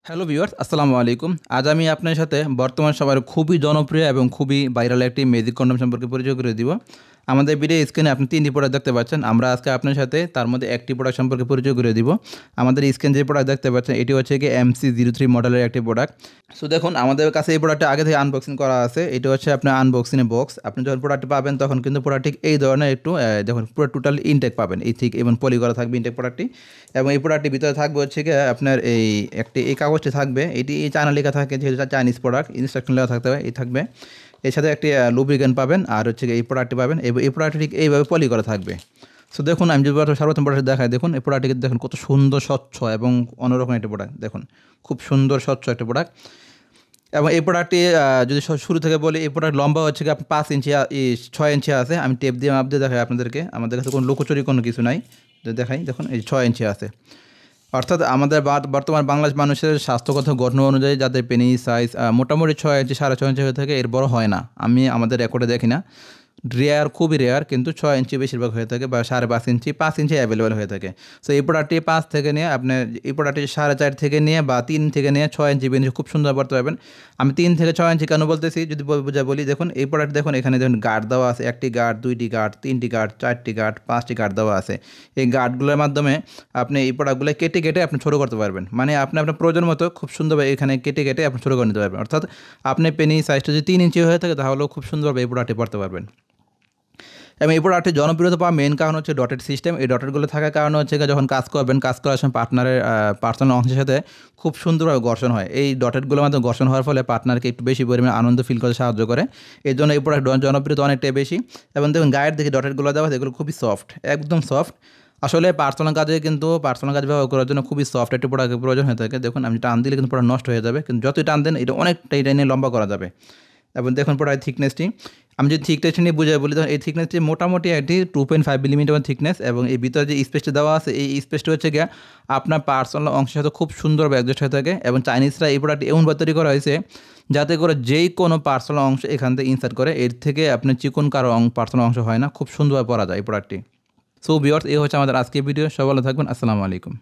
Hello viewers, আসসালামু আলাইকুম। আজ আমি আপনার সাথে বর্তমান সময়ের খুবই জনপ্রিয় এবং খুবই ভাইরাল একটি ম্যাজিক কন্ডম সম্পর্কে পরিচয় করে দিব। আমাদের ভিডিও স্ক্রিনে আপনি ৩টি প্রোডাক্ট দেখতে পাচ্ছেন। আমরা আজকে আপনার সাথে তার মধ্যে একটি প্রোডাক্ট সম্পর্কে পরিচয় করে দিব। আমাদের স্ক্রিনে যে প্রোডাক্ট দেখতে পাচ্ছেন এটি হচ্ছে গিয়ে MC03 মডেলের একটি প্রোডাক্ট। সো দেখুন আমাদের কাছে এই প্রোডাক্টটা আগে থেকে আনবক্সিং করা আছে। এটা হচ্ছে আপনার আনবক্সিং এর বক্স। আপনি যখন প্রোডাক্টটি পাবেন তখন কিন্তু প্রোডাক্ট ঠিক এই ধরনের একটু দেখুন পুরো টোটাল ইনটেক পাবেন। এই ঠিক এবং পলি করা থাকবে ইনটেক প্রোডাক্টটি। এবং এই প্রোডাক্টটির ভিতরে থাকবে হচ্ছে গিয়ে আপনার এই কাগজটি থাকবে। এটি এই চায়না লেখা থাকে, যেহেতু চাইনিজ প্রোডাক্ট, ইনস্ট্রাকশন লেখা থাকতে হবে, এই থাকবে। এর সাথে একটি লুব্রিকেন্ট পাবেন আর হচ্ছে গিয়ে এই প্রোডাক্টটি পাবেন। এই প্রোডাক্টটি ঠিক এইভাবে পলি করা থাকবে। সো দেখুন আমি যদি সর্বপ্রথম প্রোডাক্ট দেখাই, দেখুন এই প্রোডাক্টটি দেখুন কত সুন্দর স্বচ্ছ এবং অন্যরকম একটি প্রোডাক্ট। দেখুন খুব সুন্দর স্বচ্ছ একটা প্রোডাক্ট। এবং এই প্রোডাক্টটি যদি শুরু থেকে বলি, এই প্রোডাক্ট লম্বা হচ্ছে গিয়ে 5 ইঞ্চি 6 ইঞ্চি আছে। আমি টেপ দিয়ে মাপ দিয়ে দেখাই আপনাদেরকে। আমাদের কাছে কোনো লুকোচুরি কোনো কিছু নাই, দেখাই। দেখুন এই 6 ইঞ্চি আছে। অর্থাৎ আমাদের বর্তমান বাংলাদেশ মানুষের স্বাস্থ্যগত গঠন অনুযায়ী যাদের পেনিস সাইজ মোটামুটি 6 ইঞ্চি 6.5 ইঞ্চি হয়ে থাকে, এর বড় হয় না। আমি আমাদের রেকর্ডে দেখি না, রেয়ার, খুবই রেয়ার, কিন্তু 6 ইঞ্চি বেশিরভাগ হয়ে থাকে বা 5.5 ইঞ্চি 5 ইঞ্চি অ্যাভেলেবেল হয়ে থাকে। সো এই প্রোডাক্টটি 5 থেকে নিয়ে আপনার এই প্রোডাক্টটি 4.5 থেকে নিয়ে বা 3 থেকে নিয়ে 6 ইঞ্চি বেঞ্চি খুব সুন্দর পড়তে পারবেন। আমি 3 থেকে 6 ইঞ্চি কেন বলতেছি যদি বুঝা বলি, দেখুন এই প্রোডাক্ট দেখুন এখানে দেখুন গার্ড দেওয়া আছে, 1টি গার্ড, 2টি গার্ড, 3টি গার্ড, 4টি গার্ড, 5টি গার্ড দেওয়া আছে। এই গার্ডগুলোর মাধ্যমে আপনি এই প্রোডাক্টগুলো কেটে কেটে আপনি ছোটো করতে পারবেন। মানে আপনি আপনার প্রয়োজন মতো খুব সুন্দরভাবে এখানে কেটে কেটে আপনি ছোটো করে নিতে পারবেন। অর্থাৎ আপনি পেনি সাইজটা যদি 3 ইঞ্চি হয়ে থাকে তাহলেও খুব সুন্দরভাবে এই প্রোডাক্টটি পড়তে পারবেন। এবং এই প্রোডাক্টের জনপ্রিয়তা পাওয়ার মেন কারণ হচ্ছে ডটেড সিস্টেম। এই ডটেডগুলো থাকার কারণে হচ্ছে যখন কাজ করবেন, কাজ করার সময় পার্টনারের পার্সোনাল অংশের সাথে খুব সুন্দরভাবে ঘর্ষণ হয়। এই ডটেডগুলোর মাধ্যমে ঘর্ষণ হওয়ার ফলে পার্টনারকে একটু বেশি পরিমাণে আনন্দ ফিল করতে সাহায্য করে। এই জন্য এই প্রোডাক্ট জনপ্রিয়তা অনেকটাই বেশি। এবং দেখুন গায়ের দিকে ডটেডগুলো দেওয়া, এগুলো খুবই সফট, একদম সফট। আসলে পার্সোনাল কাজে কিন্তু পার্সোনাল কাজ ব্যবহার করার জন্য খুবই সফট একটি প্রোডাক্টের প্রয়োজন হয়ে থাকে। দেখুন আমি টান দিলে কিন্তু প্রোডাক্ট নষ্ট হয়ে যাবে, কিন্তু যতই টান দেন এটা অনেকটাই টাইনে লম্বা করা যাবে। এবং দেখুন প্রোডাক্টের থিকনেসটি, আমি যদি থিকনেসটি নিয়ে বুঝাই বলি, তখন এই থিকনেসটি মোটামুটি একটি 2.5 মিলিমিটার থিকনেস। এবং এই ভিতরে যে স্পেসটি দেওয়া আছে, এই স্পেসটি হচ্ছে গিয়ে আপনার পার্সোনাল অংশের সাথে খুব সুন্দরভাবে অ্যাডজাস্ট হয়ে থাকে। এবং চাইনিজরা এই প্রোডাক্ট এমনভাবে তৈরি করা হয়েছে যাতে করে যেই কোনো পার্সোনাল অংশ এখান থেকে ইনসার্ট করে, এর থেকে আপনার চিকন কারো পার্সোনাল অংশ হয় না, খুব সুন্দরভাবে পরা যায় এই প্রোডাক্টটি। সো ভিউয়ার্স, এই হচ্ছে আমাদের আজকের ভিডিও। সবাই ভালো থাকবেন। আসসালামু আলাইকুম।